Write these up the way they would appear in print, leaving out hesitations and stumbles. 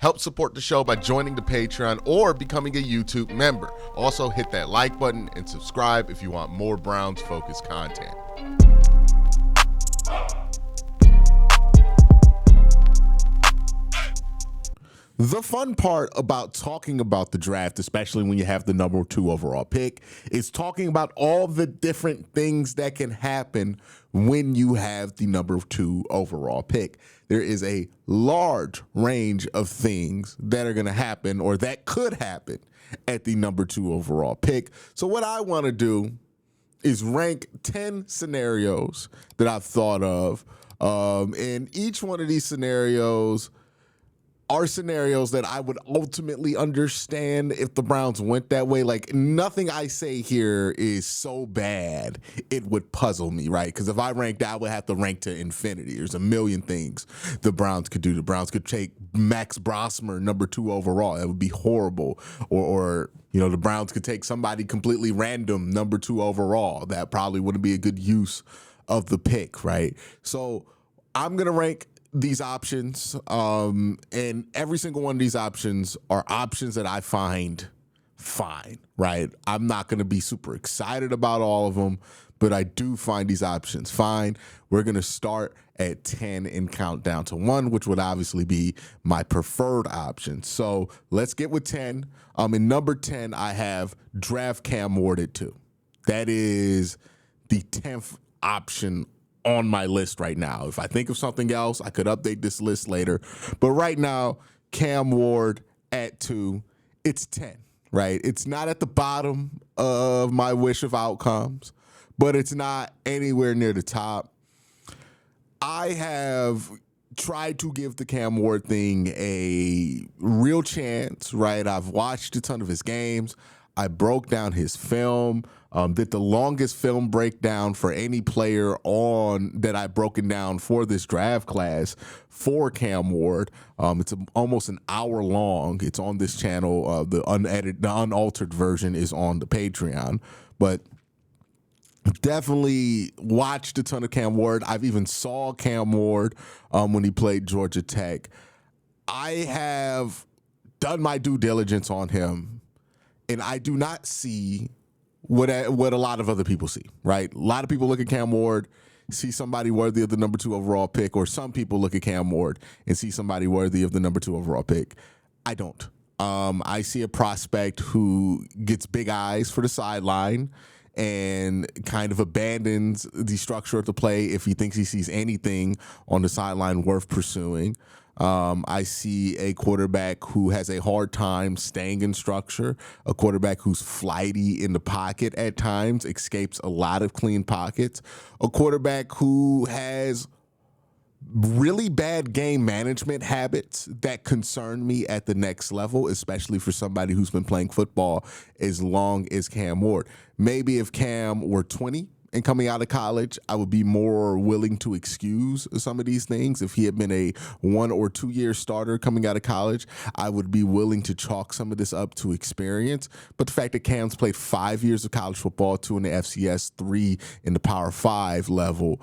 Help support the show by joining the Patreon or becoming a YouTube member. Also, hit that like button and subscribe if you want more Browns-focused content. The fun part about talking about the draft, especially when you have the number 2 overall pick, is talking about all the different things that can happen when you have the number 2 overall pick. There is a large range of things that are going to happen or that could happen at the number 2 overall pick. So what I want to do is rank 10 scenarios that I've thought of. And each one of these scenarios are scenarios that I would ultimately understand if the Browns went that way. Like, nothing I say here is so bad it would puzzle me, right? Because if I ranked, I would have to rank to infinity. There's a million things the Browns could do. The Browns could take Max Brosmer, number 2 overall. That would be horrible. Or the Browns could take somebody completely random, number 2 overall. That probably wouldn't be a good use of the pick, right? So I'm going to rank these options, and every single one of these options are options that I find fine, right? I'm not going to be super excited about all of them, but I do find these options fine. We're going to start at 10 and count down to 1, which would obviously be my preferred option. So let's get with 10. In number 10, I have draft Cam Ward at 2. That is the 10th option on my list right now. If I think of something else, I could update this list later. But right now, Cam Ward at 2, it's 10, right? It's not at the bottom of my wish of outcomes, but it's not anywhere near the top. I have tried to give the Cam Ward thing a real chance, right? I've watched a ton of his games. I broke down his film, did the longest film breakdown for any player that I've broken down for this draft class for Cam Ward. It's almost an hour long. It's on this channel. The unaltered version is on the Patreon. But definitely watched a ton of Cam Ward. I've even saw Cam Ward when he played Georgia Tech. I have done my due diligence on him, and I do not see what a lot of other people see, right? A lot of people look at Cam Ward, see somebody worthy of the number 2 overall pick, or some people look at Cam Ward and see somebody worthy of the number 2 overall pick. I don't. I see a prospect who gets big eyes for the sideline and kind of abandons the structure of the play if he thinks he sees anything on the sideline worth pursuing. I see a quarterback who has a hard time staying in structure, a quarterback who's flighty in the pocket at times, escapes a lot of clean pockets, a quarterback who has really bad game management habits that concern me at the next level, especially for somebody who's been playing football as long as Cam Ward. Maybe if Cam were 20 and coming out of college, I would be more willing to excuse some of these things. If he had been a 1 or 2 year starter coming out of college, I would be willing to chalk some of this up to experience. But the fact that Cam's played 5 years of college football, 2 in the FCS, 3 in the Power 5 level,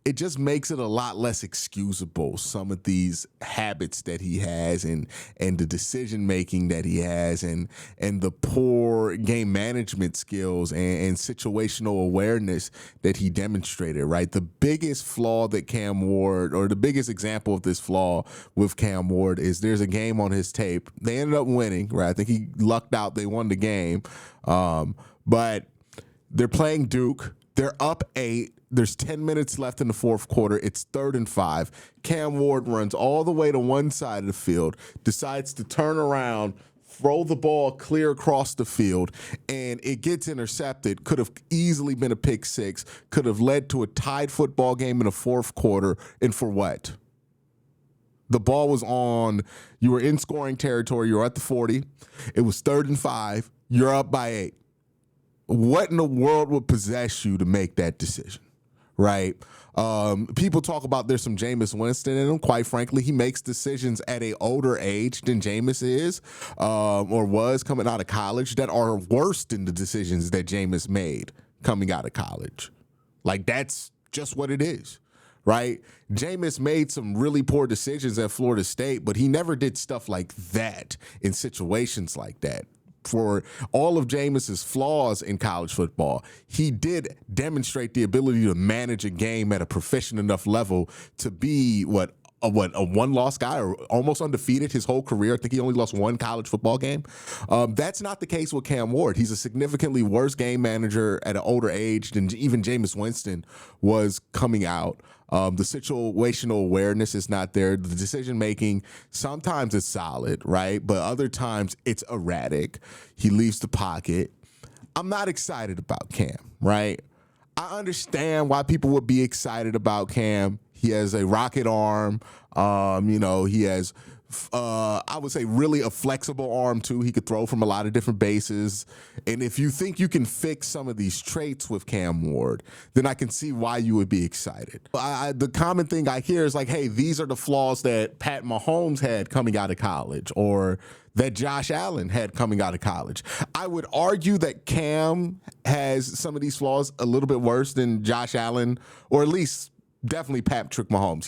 it just makes it a lot less excusable, some of these habits that he has and the decision making that he has and the poor game management skills and situational awareness that he demonstrated, right? The biggest flaw that Cam Ward, or the biggest example of this flaw with Cam Ward, is there's a game on his tape. They ended up winning, right? I think he lucked out. They won the game. But they're playing Duke. They're up 8. There's 10 minutes left in the fourth quarter. It's 3rd and 5. Cam Ward runs all the way to one side of the field, decides to turn around, throw the ball clear across the field, and it gets intercepted. Could have easily been a pick 6, could have led to a tied football game in the fourth quarter, and for what? The ball was on, you were in scoring territory, you were at the 40, it was 3rd and 5, you're up by 8. What in the world would possess you to make that decision, right? People talk about there's some Jameis Winston in him. Quite frankly, he makes decisions at an older age than Jameis is or was coming out of college that are worse than the decisions that Jameis made coming out of college. Like, that's just what it is, right? Jameis made some really poor decisions at Florida State, but he never did stuff like that in situations like that. For all of Jameis's flaws in college football, he did demonstrate the ability to manage a game at a proficient enough level to be a one-loss guy or almost undefeated his whole career. I think he only lost one college football game. That's not the case with Cam Ward. He's a significantly worse game manager at an older age than even Jameis Winston was coming out. The situational awareness is not there. The decision-making, sometimes it's solid, right? But other times it's erratic. He leaves the pocket. I'm not excited about Cam, right? I understand why people would be excited about Cam. He has a rocket arm. He has, I would say, really a flexible arm, too. He could throw from a lot of different bases. And if you think you can fix some of these traits with Cam Ward, then I can see why you would be excited. The common thing I hear is like, hey, these are the flaws that Pat Mahomes had coming out of college or that Josh Allen had coming out of college. I would argue that Cam has some of these flaws a little bit worse than Josh Allen, or at least definitely Patrick Mahomes.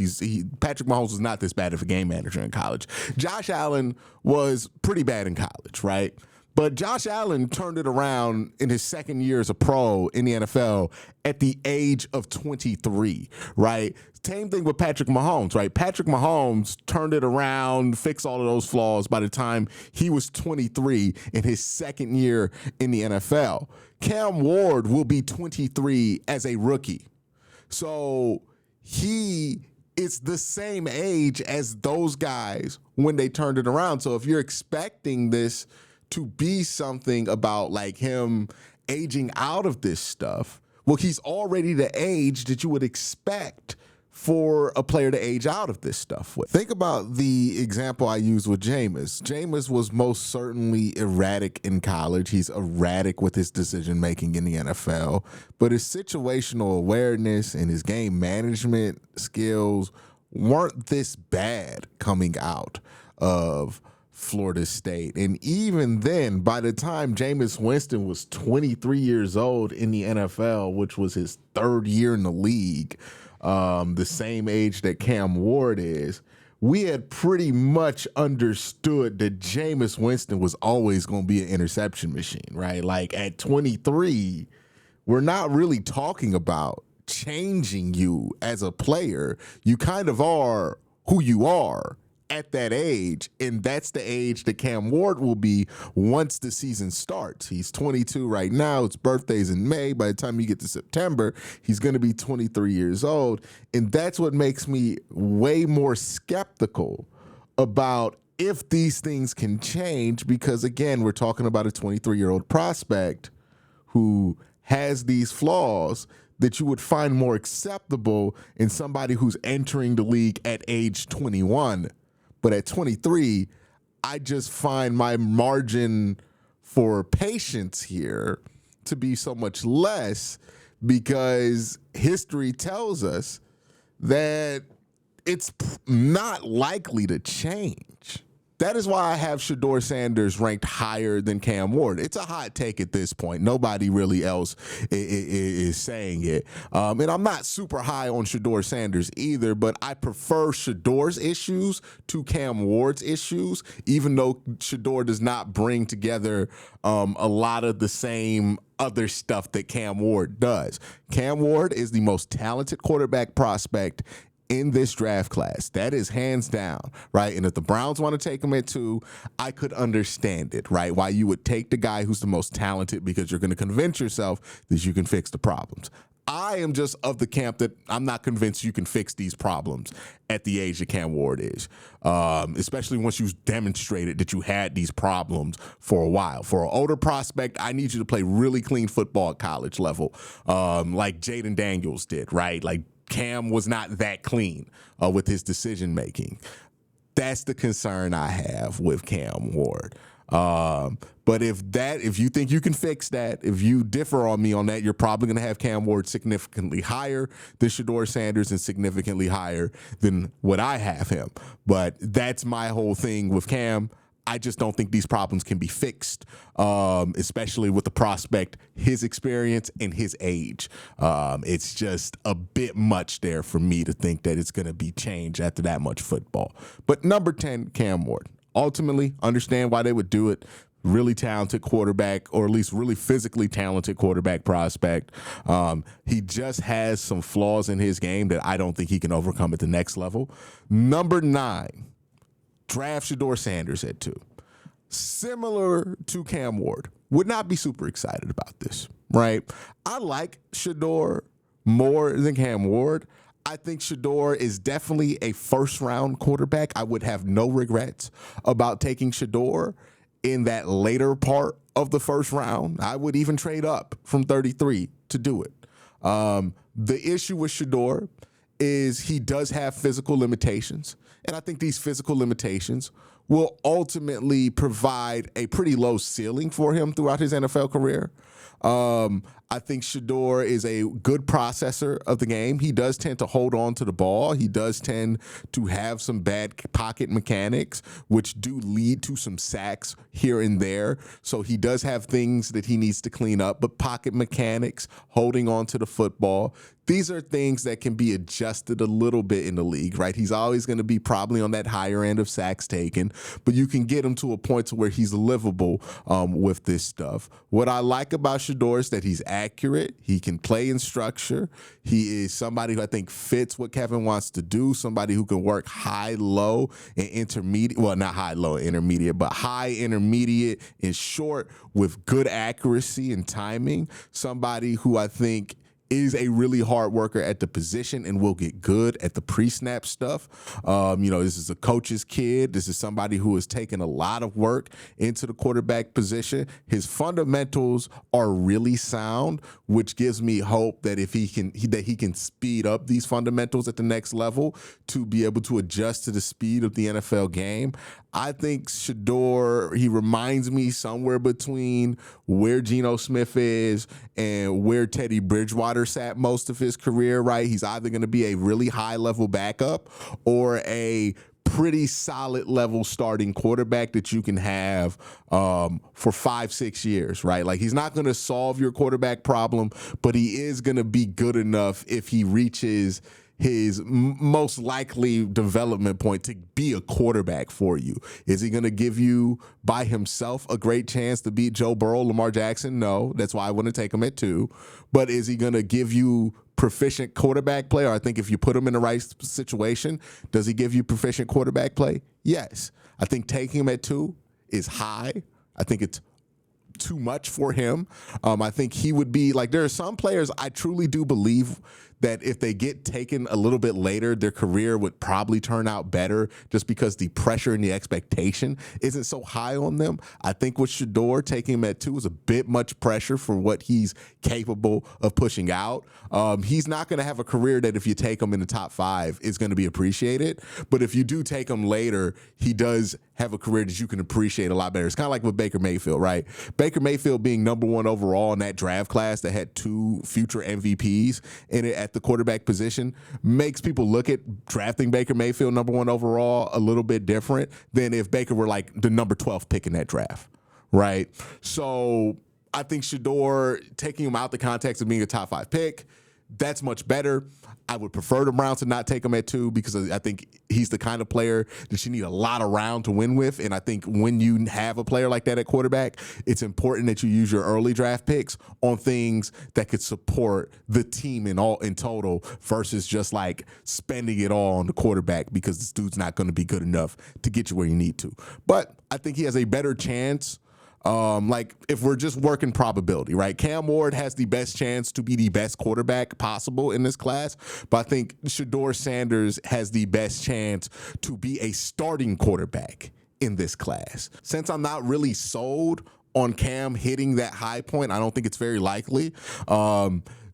Patrick Mahomes was not this bad of a game manager in college. Josh Allen was pretty bad in college, right? But Josh Allen turned it around in his second year as a pro in the NFL at the age of 23, right? Same thing with Patrick Mahomes, right? Patrick Mahomes turned it around, fixed all of those flaws by the time he was 23 in his second year in the NFL. Cam Ward will be 23 as a rookie. So he is the same age as those guys when they turned it around. So if you're expecting this to be something about like him aging out of this stuff, well, he's already the age that you would expect for a player to age out of this stuff with. Think about the example I used with Jameis. Jameis was most certainly erratic in college. He's erratic with his decision-making in the NFL, but his situational awareness and his game management skills weren't this bad coming out of Florida State. And even then, by the time Jameis Winston was 23 years old in the NFL, which was his third year in the league, the same age that Cam Ward is, we had pretty much understood that Jameis Winston was always going to be an interception machine, right? Like at 23, we're not really talking about changing you as a player. You kind of are who you are at that age, and that's the age that Cam Ward will be once the season starts. He's 22 right now. His birthday's in May. By the time you get to September, he's going to be 23 years old, and that's what makes me way more skeptical about if these things can change, because, again, we're talking about a 23-year-old prospect who has these flaws that you would find more acceptable in somebody who's entering the league at age 21. But at 23, I just find my margin for patience here to be so much less, because history tells us that it's not likely to change. That is why I have Shedeur Sanders ranked higher than Cam Ward. It's a hot take at this point. Nobody really else is saying it. And I'm not super high on Shedeur Sanders either, but I prefer Shedeur's issues to Cam Ward's issues, even though Shedeur does not bring together a lot of the same other stuff that Cam Ward does. Cam Ward is the most talented quarterback prospect in this draft class. That is hands down, right? And if the Browns want to take him at 2, I could understand it, right? Why you would take the guy who's the most talented, because you're going to convince yourself that you can fix the problems. I am just of the camp that I'm not convinced you can fix these problems at the age that Cam Ward is, especially once you've demonstrated that you had these problems for a while. For an older prospect, I need you to play really clean football at college level, like Jaden Daniels did, right? Like Cam was not that clean with his decision-making. That's the concern I have with Cam Ward. But if you think you can fix that, if you differ on me on that, you're probably going to have Cam Ward significantly higher than Shedeur Sanders and significantly higher than what I have him. But that's my whole thing with Cam. I just don't think these problems can be fixed, especially with the prospect, his experience, and his age. It's just a bit much there for me to think that it's going to be changed after that much football. But number 10, Cam Ward. Ultimately, understand why they would do it. Really talented quarterback, or at least really physically talented quarterback prospect. He just has some flaws in his game that I don't think he can overcome at the next level. Number 9, draft Shedeur Sanders at 2. Similar to Cam Ward. Would not be super excited about this, right? I like Shedeur more than Cam Ward. I think Shedeur is definitely a first-round quarterback. I would have no regrets about taking Shedeur in that later part of the first round. I would even trade up from 33 to do it. The issue with Shedeur is he does have physical limitations, and I think these physical limitations will ultimately provide a pretty low ceiling for him throughout his NFL career. I think Shedeur is a good processor of the game. He does tend to hold on to the ball. He does tend to have some bad pocket mechanics, which do lead to some sacks here and there. So he does have things that he needs to clean up, but pocket mechanics, holding on to the football, these are things that can be adjusted a little bit in the league, right? He's always going to be probably on that higher end of sacks taken, but you can get him to a point to where he's livable with this stuff. What I like about Shedeur is that he's accurate. He can play in structure. He is somebody who I think fits what Kevin wants to do, somebody who can work high, low, and intermediate. Well, not high, low, intermediate, but high, intermediate, and short with good accuracy and timing. Somebody who I think is a really hard worker at the position and will get good at the pre-snap stuff. This is a coach's kid. This is somebody who has taken a lot of work into the quarterback position. His fundamentals are really sound, which gives me hope that if he can speed up these fundamentals at the next level to be able to adjust to the speed of the NFL game. I think Shedeur, he reminds me somewhere between where Geno Smith is and where Teddy Bridgewater sat most of his career, right? He's either going to be a really high-level backup or a pretty solid level starting quarterback that you can have for 5-6 years, right? Like, he's not going to solve your quarterback problem, but he is going to be good enough if he reaches his most likely development point to be a quarterback for you. Is he going to give you by himself a great chance to beat Joe Burrow, Lamar Jackson? No. That's why I want to take him at 2. But is he going to give you proficient quarterback play? Or I think if you put him in the right situation, does he give you proficient quarterback play? Yes. I think taking him at 2 is high. I think it's too much for him. I think he would be like, there are some players I truly do believe that if they get taken a little bit later, their career would probably turn out better just because the pressure and the expectation isn't so high on them. I think with Shedeur, taking him at 2 is a bit much pressure for what he's capable of pushing out. He's not going to have a career that if you take him in the top 5 is going to be appreciated. But if you do take him later, he does have a career that you can appreciate a lot better. It's kind of like with Baker Mayfield, right? Baker Mayfield being number 1 overall in that draft class that had 2 future MVPs in it at the quarterback position makes people look at drafting Baker Mayfield number 1 overall a little bit different than if Baker were like the number 12 pick in that draft, right? So I think Shedeur, taking him out the context of being a top 5 pick, that's much better. I would prefer the Browns to not take him at 2 because I think he's the kind of player that you need a lot of round to win with. And I think when you have a player like that at quarterback, it's important that you use your early draft picks on things that could support the team in total versus just like spending it all on the quarterback because this dude's not going to be good enough to get you where you need to. But I think he has a better chance. Like if we're just working probability, right? Cam Ward has the best chance to be the best quarterback possible in this class, but I think Shedeur Sanders has the best chance to be a starting quarterback in this class. Since I'm not really sold on Cam hitting that high point, I don't think it's very likely.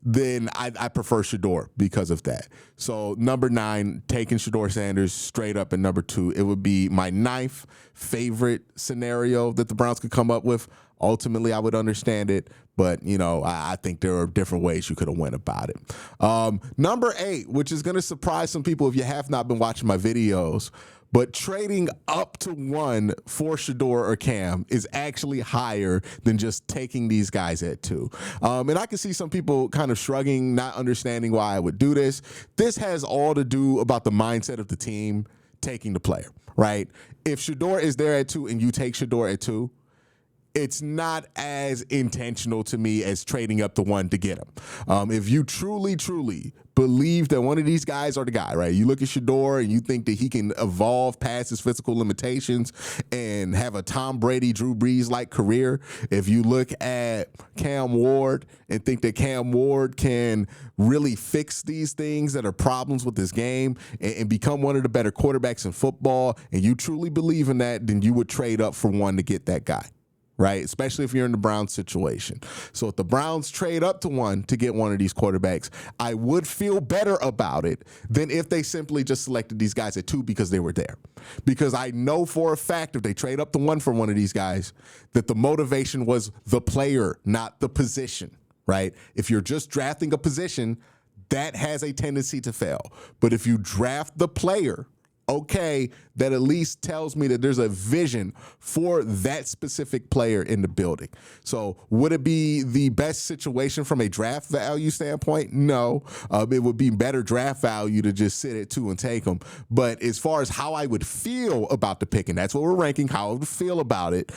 Then I prefer Shedeur because of that. So number 9, taking Shedeur Sanders straight up, and number 2, it would be my 9th favorite scenario that the Browns could come up with. Ultimately, I would understand it, but I think there are different ways you could have went about it. Number 8, which is going to surprise some people if you have not been watching my videos, But trading up to 1 for Shedeur or Cam is actually higher than just taking these guys at 2. And I can see some people kind of shrugging, not understanding why I would do this. This has all to do about the mindset of the team taking the player, right? If Shedeur is there at 2 and you take Shedeur at 2, it's not as intentional to me as trading up to 1 to get him. If you truly believe that one of these guys are the guy, right? You look at Shedeur and you think that he can evolve past his physical limitations and have a Tom Brady, Drew Brees-like career. If you look at Cam Ward and think that Cam Ward can really fix these things that are problems with his game and become one of the better quarterbacks in football, and you truly believe in that, then you would trade up for 1 to get that guy. Right, especially if you're in the Browns situation. So if the Browns trade up to 1 to get one of these quarterbacks, I would feel better about it than if they simply just selected these guys at 2 because they were there. Because I know for a fact if they trade up to 1 for one of these guys, that the motivation was the player, not the position, right? If you're just drafting a position, that has a tendency to fail. But if you draft the player, okay, that at least tells me that there's a vision for that specific player in the building. So would it be the best situation from a draft value standpoint? No. It would be better draft value to just sit at 2 and take them. But as far as how I would feel about the pick, and that's what we're ranking, how I would feel about it,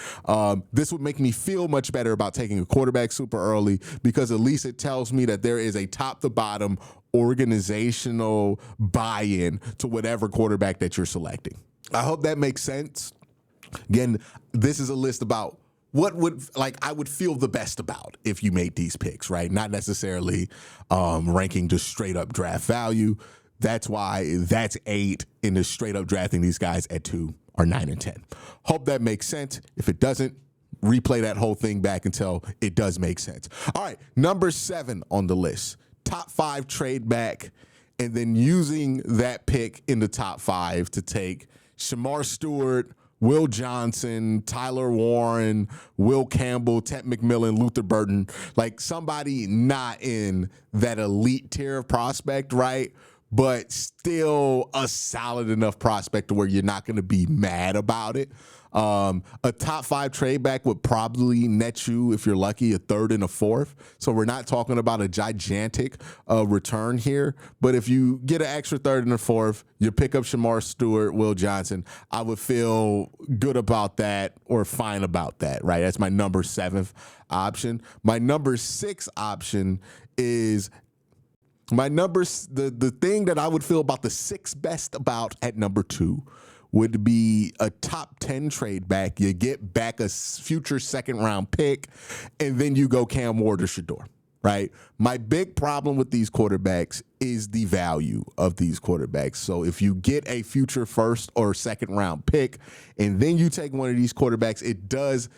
this would make me feel much better about taking a quarterback super early, because at least it tells me that there is a top to bottom organizational buy-in to whatever quarterback that you're selecting. I hope that makes sense. Again, this is a list about what I would feel the best about if you made these picks, right? Not necessarily ranking just straight up draft value. That's why that's 8 in the straight up drafting these guys at 2 or 9 and 10. Hope that makes sense. If it doesn't, replay that whole thing back until it does make sense. All right, number 7 on the list. Top 5 trade back, and then using that pick in the top 5 to take Shamar Stewart, Will Johnson, Tyler Warren, Will Campbell, Ted McMillan, Luther Burton, like somebody not in that elite tier of prospect, right? But still a solid enough prospect to where you're not going to be mad about it. A top 5 trade back would probably net you, if you're lucky, a 3rd and a 4th. So we're not talking about a gigantic return here. But if you get an extra 3rd and a 4th, you pick up Shamar Stewart, Will Johnson, I would feel good about that or fine about that, right? That's my number 7th option. My number 6 option is the thing that I would feel about the 6th best about at number 2 would be a top 10 trade back. You get back a future 2nd round pick, and then you go Cam Ward or Shedeur, right? My big problem with these quarterbacks is the value of these quarterbacks. So if you get a future 1st or 2nd round pick, and then you take one of these quarterbacks, it does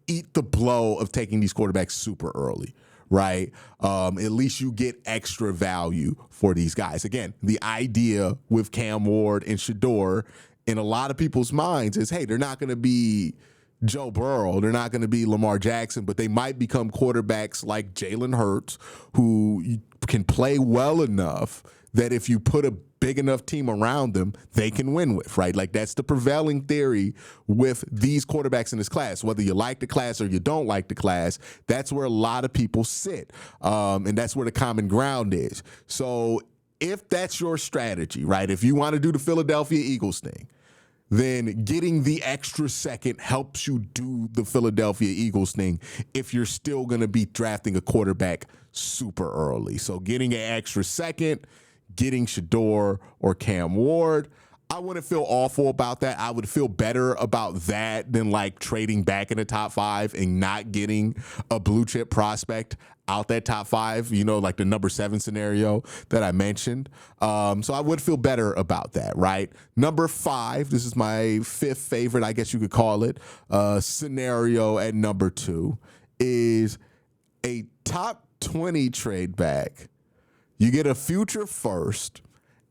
eat the blow of taking these quarterbacks super early. Right? At least you get extra value for these guys. Again, the idea with Cam Ward and Shedeur in a lot of people's minds is, hey, they're not going to be Joe Burrow. They're not going to be Lamar Jackson, but they might become quarterbacks like Jalen Hurts, who can play well enough that if you put a big enough team around them, they can win with, right? Like that's the prevailing theory with these quarterbacks in this class. Whether you like the class or you don't like the class, that's where a lot of people sit. And that's where the common ground is. So if that's your strategy, right, if you want to do the Philadelphia Eagles thing, then getting the extra 2nd helps you do the Philadelphia Eagles thing if you're still going to be drafting a quarterback super early. So getting an extra 2nd, getting Shedeur or Cam Ward, I wouldn't feel awful about that. I would feel better about that than like trading back in the top 5 and not getting a blue chip prospect out that top 5, you know, like the number 7 scenario that I mentioned. So I would feel better about that, right? Number 5, this is my 5th favorite, I guess you could call it, scenario at number 2 is a top 20 trade back. You get a future 1st,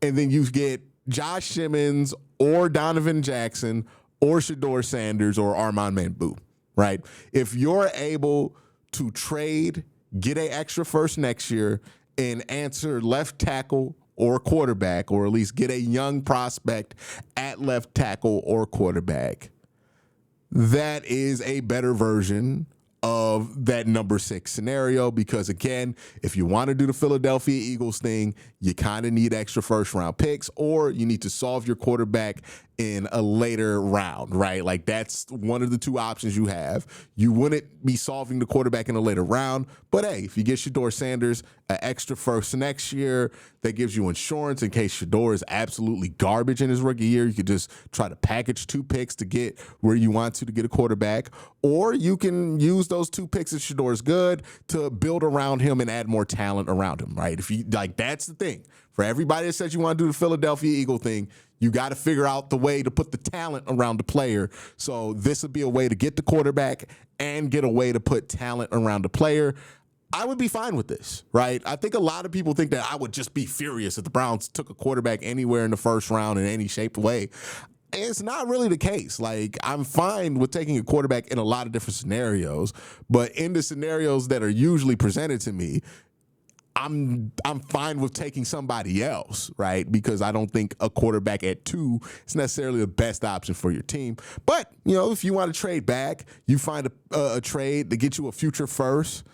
and then you get Josh Simmons or Donovan Jackson or Shedeur Sanders or Armand Mambu, right? If you're able to trade, get an extra 1st next year, and answer left tackle or quarterback, or at least get a young prospect at left tackle or quarterback, that is a better version of that number 6 scenario. Because again, if you want to do the Philadelphia Eagles thing, you kind of need extra first round picks, or you need to solve your quarterback in a later round, right? Like that's one of the two options you have. You wouldn't be solving the quarterback in a later round, but hey, if you get Shedeur Sanders an extra first next year, that gives you insurance in case Shedeur is absolutely garbage in his rookie year. You could just try to package 2 picks to get where you want to get a quarterback, or you can use those 2 picks if Shedeur is good to build around him and add more talent around him, right? If you like, that's the thing. For everybody that says you want to do the Philadelphia Eagle thing, you got to figure out the way to put the talent around the player. So this would be a way to get the quarterback and get a way to put talent around the player. I would be fine with this, right? I think a lot of people think that I would just be furious if the Browns took a quarterback anywhere in the first round in any shape or way. It's not really the case. Like, I'm fine with taking a quarterback in a lot of different scenarios, but in the scenarios that are usually presented to me, I'm fine with taking somebody else, right? Because I don't think a quarterback at 2 is necessarily the best option for your team. But, you know, if you want to trade back, you find a trade to get you a future first,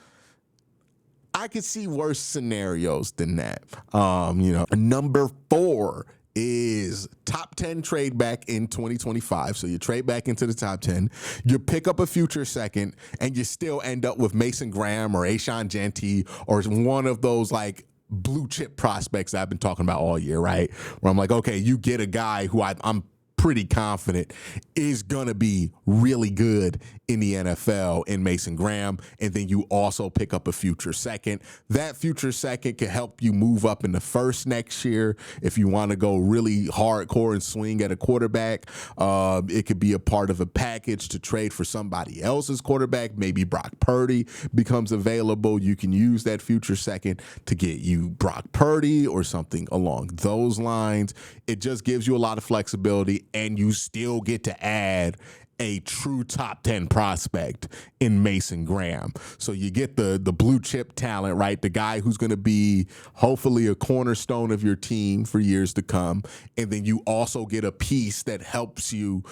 I could see worse scenarios than that. Number 4 is top 10 trade back in 2025. So you trade back into the top 10, you pick up a future second, and you still end up with Mason Graham or Ashawn Jeanty or one of those like blue chip prospects I've been talking about all year, right? Where I'm like, okay, you get a guy who I'm pretty confident is going to be really good in the NFL in Mason Graham, and then you also pick up a future second. That future second can help you move up in the first next year if you want to go really hardcore and swing at a quarterback. It could be a part of a package to trade for somebody else's quarterback. Maybe Brock Purdy becomes available. You can use that future second to get you Brock Purdy or something along those lines. It just gives you a lot of flexibility, and you still get to add a true top 10 prospect in Mason Graham. So you get the blue chip talent, right? The guy who's going to be hopefully a cornerstone of your team for years to come. And then you also get a piece that helps you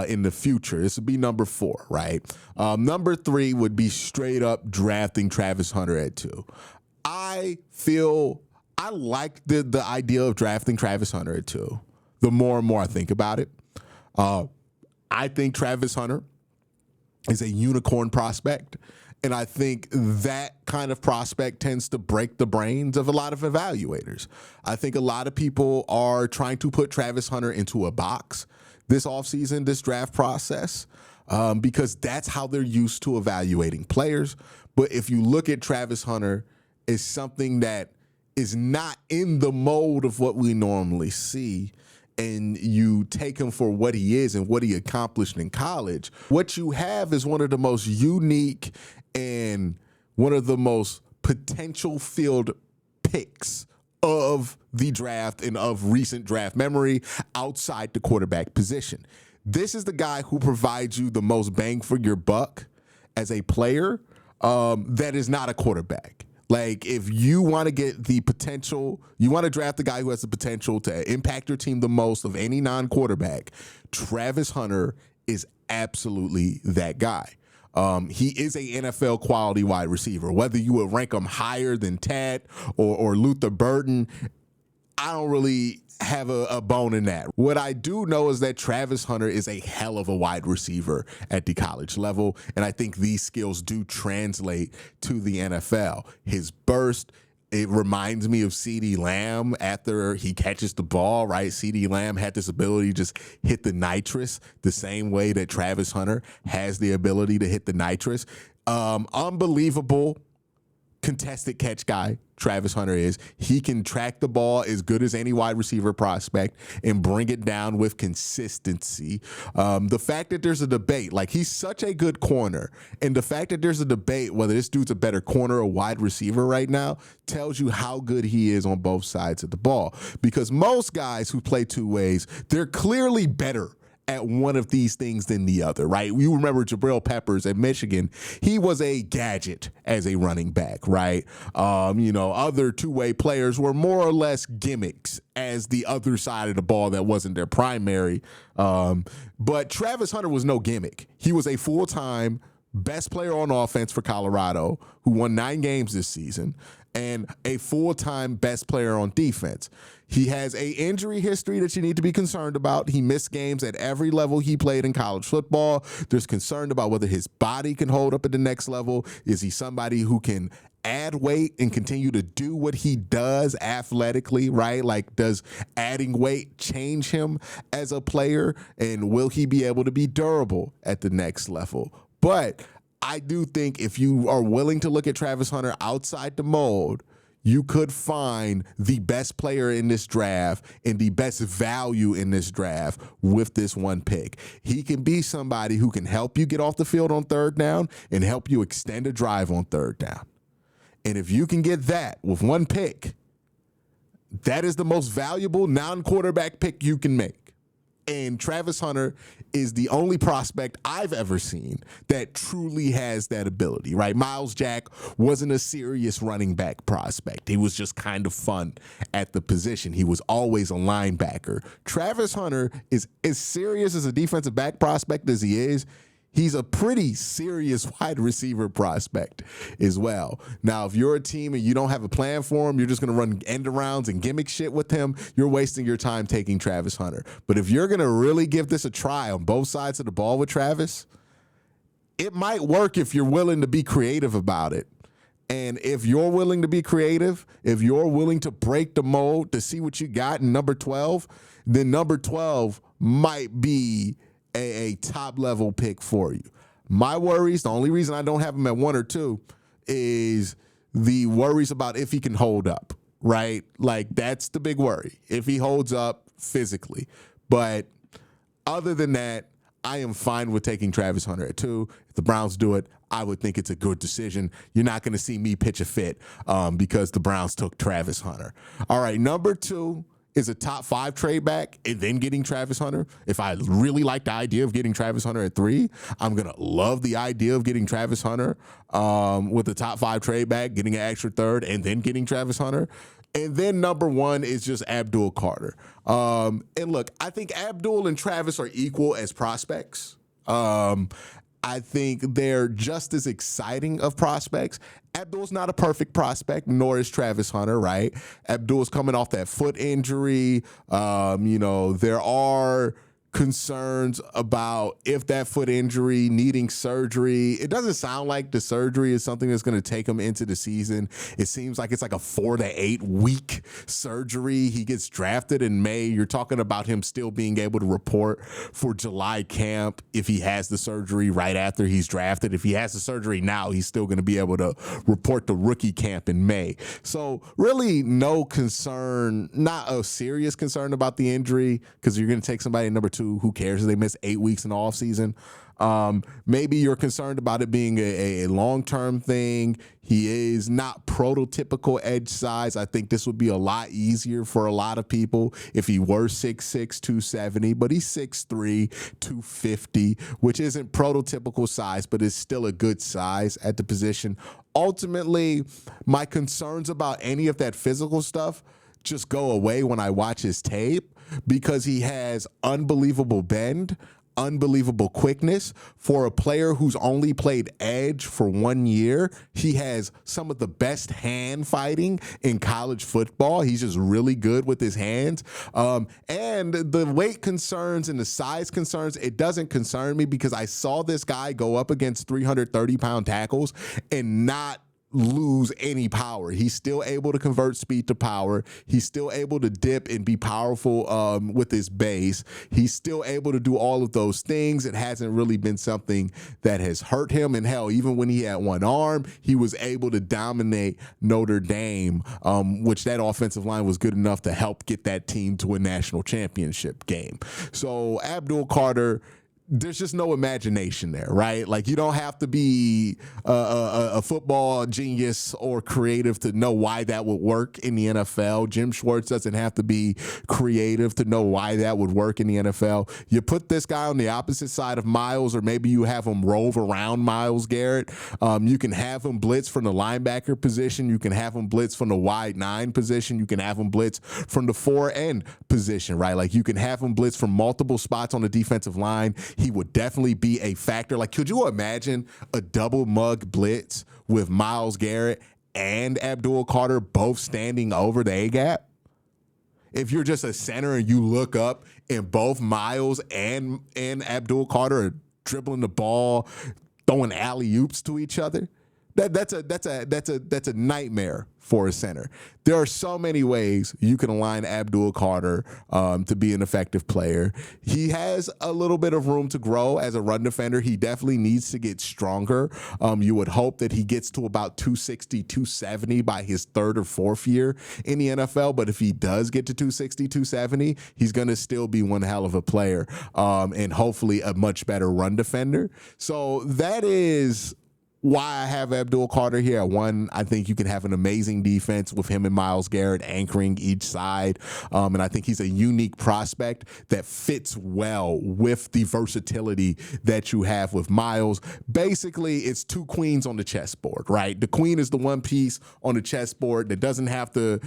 in the future. This would be number 4, right? Number 3 would be straight up drafting Travis Hunter at 2. I like the idea of drafting Travis Hunter at 2. The more and more I think about it, I think Travis Hunter is a unicorn prospect, and I think that kind of prospect tends to break the brains of a lot of evaluators. I think a lot of people are trying to put Travis Hunter into a box this offseason, this draft process, because that's how they're used to evaluating players. But if you look at Travis Hunter as something that is not in the mold of what we normally see, and you take him for what he is and what he accomplished in college, what you have is one of the most unique and one of the most potential field picks of the draft and of recent draft memory outside the quarterback position. This is the guy who provides you the most bang for your buck as a player that is not a quarterback. Like, if you want to get the potential, you want to draft the guy who has the potential to impact your team the most of any non-quarterback, Travis Hunter is absolutely that guy. He is a NFL quality wide receiver. Whether you would rank him higher than Tad or Luther Burden, I don't really have a bone in that. What I do know is that Travis Hunter is a hell of a wide receiver at the college level, and I think these skills do translate to the NFL. His burst, it reminds me of CeeDee Lamb after he catches the ball, right? CeeDee Lamb had this ability to just hit the nitrous the same way that Travis Hunter has the ability to hit the nitrous. Unbelievable contested catch guy Travis Hunter is. He can track the ball as good as any wide receiver prospect and bring it down with consistency. The fact that there's a debate, like, he's such a good corner, and the fact that there's a debate whether this dude's a better corner or wide receiver right now tells you how good he is on both sides of the ball. Because most guys who play two ways, they're clearly better at one of these things than the other, right? You remember Jabril Peppers at Michigan. He was a gadget as a running back, right? Other two-way players were more or less gimmicks as the other side of the ball that wasn't their primary. But Travis Hunter was no gimmick. He was a full-time best player on offense for Colorado, who won 9 games this season, and a full-time best player on defense. He has a injury history that you need to be concerned about. He missed games at every level he played in college football. There's concern about whether his body can hold up at the next level. Is he somebody who can add weight and continue to do what he does athletically, right? Like, does adding weight change him as a player? And will he be able to be durable at the next level? But I do think if you are willing to look at Travis Hunter outside the mold, you could find the best player in this draft and the best value in this draft with this one pick. He can be somebody who can help you get off the field on third down and help you extend a drive on third down. And if you can get that with one pick, that is the most valuable non-quarterback pick you can make. And Travis Hunter is the only prospect I've ever seen that truly has that ability, right? Miles Jack wasn't a serious running back prospect. He was just kind of fun at the position. He was always a linebacker. Travis Hunter is as serious as a defensive back prospect as he is. He's a pretty serious wide receiver prospect as well. Now, if you're a team and you don't have a plan for him, you're just going to run end arounds and gimmick shit with him, you're wasting your time taking Travis Hunter. But if you're going to really give this a try on both sides of the ball with Travis, it might work if you're willing to be creative about it. And if you're willing to be creative, if you're willing to break the mold to see what you got in number 12, then number 12 might be a top-level pick for you. My worries, the only reason I don't have him at 1 or 2 is the worries about if he can hold up, right? Like, that's the big worry, if he holds up physically. But other than that, I am fine with taking Travis Hunter at 2. If the Browns do it, I would think it's a good decision. You're not going to see me pitch a fit because the Browns took Travis Hunter. All right, number 2 is a top 5 trade back and then getting Travis Hunter. If I really like the idea of getting Travis Hunter at 3, I'm going to love the idea of getting Travis Hunter with a top 5 trade back, getting an extra third, and then getting Travis Hunter. And then number 1 is just Abdul Carter. And look, I think Abdul and Travis are equal as prospects. I think they're just as exciting of prospects. Abdul's not a perfect prospect, nor is Travis Hunter, right? Abdul's coming off that foot injury. There are concerns about if that foot injury needing surgery. It doesn't sound like the surgery is something that's going to take him into the season. It seems like it's like a 4 to 8 week surgery. He gets drafted in May. You're talking about him still being able to report for July camp if he has the surgery right after he's drafted. If he has the surgery now, he's still going to be able to report the rookie camp in May. So really no concern, not a serious concern about the injury, because you're going to take somebody at number 2. Who cares if they miss 8 weeks in the offseason? Maybe you're concerned about it being a long-term thing. He is not prototypical edge size. I think this would be a lot easier for a lot of people if he were 6'6", 270, but he's 6'3", 250, which isn't prototypical size, but is still a good size at the position. Ultimately, my concerns about any of that physical stuff just go away when I watch his tape, because he has unbelievable bend, unbelievable quickness. For a player who's only played edge for 1 year, he has some of the best hand fighting in college football. He's just really good with his hands. And the weight concerns and the size concerns, it doesn't concern me, because I saw this guy go up against 330-pound tackles and not lose any power. He's still able to convert speed to power. He's still able to dip and be powerful with his base. He's still able to do all of those things. It hasn't really been something that has hurt him. And hell, even when he had one arm, he was able to dominate Notre Dame, which that offensive line was good enough to help get that team to a national championship game. So Abdul Carter, there's just no imagination there, right? Like, you don't have to be a football genius or creative to know why that would work in the NFL. Jim Schwartz doesn't have to be creative to know why that would work in the NFL. You put this guy on the opposite side of Myles, or maybe you have him rove around Myles Garrett. You can have him blitz from the linebacker position. You can have him blitz from the wide 9 position. You can have him blitz from the 4 end position, right? Like, you can have him blitz from multiple spots on the defensive line. He would definitely be a factor. Like, could you imagine a double mug blitz with Myles Garrett and Abdul Carter both standing over the A-gap? If you're just a center and you look up and both Myles and Abdul Carter are dribbling the ball, throwing alley-oops to each other, that's a nightmare for a center. There are so many ways you can align Abdul Carter to be an effective player. He has a little bit of room to grow as a run defender. He definitely needs to get stronger. You would hope that he gets to about 260, 270 by his 3rd or 4th year in the NFL. But if he does get to 260, 270, he's going to still be one hell of a player and hopefully a much better run defender. So that is why I have Abdul Carter here. One, I think you can have an amazing defense with him and Myles Garrett anchoring each side. And I think he's a unique prospect that fits well with the versatility that you have with Myles. Basically, it's 2 queens on the chessboard, right? The queen is the one piece on the chessboard that doesn't have to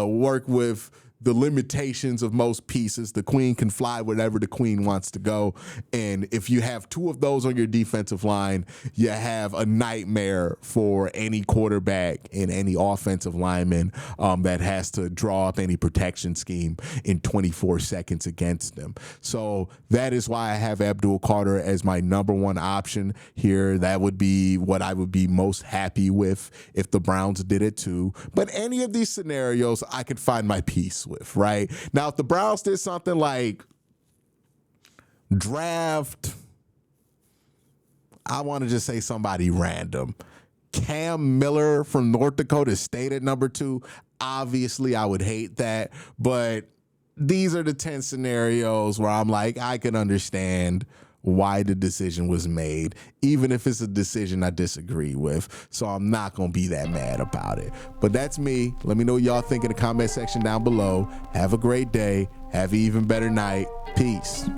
work with the limitations of most pieces. The queen can fly wherever the queen wants to go. And if you have 2 of those on your defensive line, you have a nightmare for any quarterback and any offensive lineman that has to draw up any protection scheme in 24 seconds against them. So that is why I have Abdul Carter as my number 1 option here. That would be what I would be most happy with if the Browns did it too. But any of these scenarios, I could find my peace with, right? Now, if the Browns did something like draft, I want to just say somebody random, Cam Miller from North Dakota State at number 2, obviously I would hate that. But these are the 10 scenarios where I'm like, I can understand why the decision was made, even if it's a decision I disagree with. So I'm not going to be that mad about it. But that's me. Let me know what y'all think in the comment section down below. Have a great day. Have an even better night. Peace.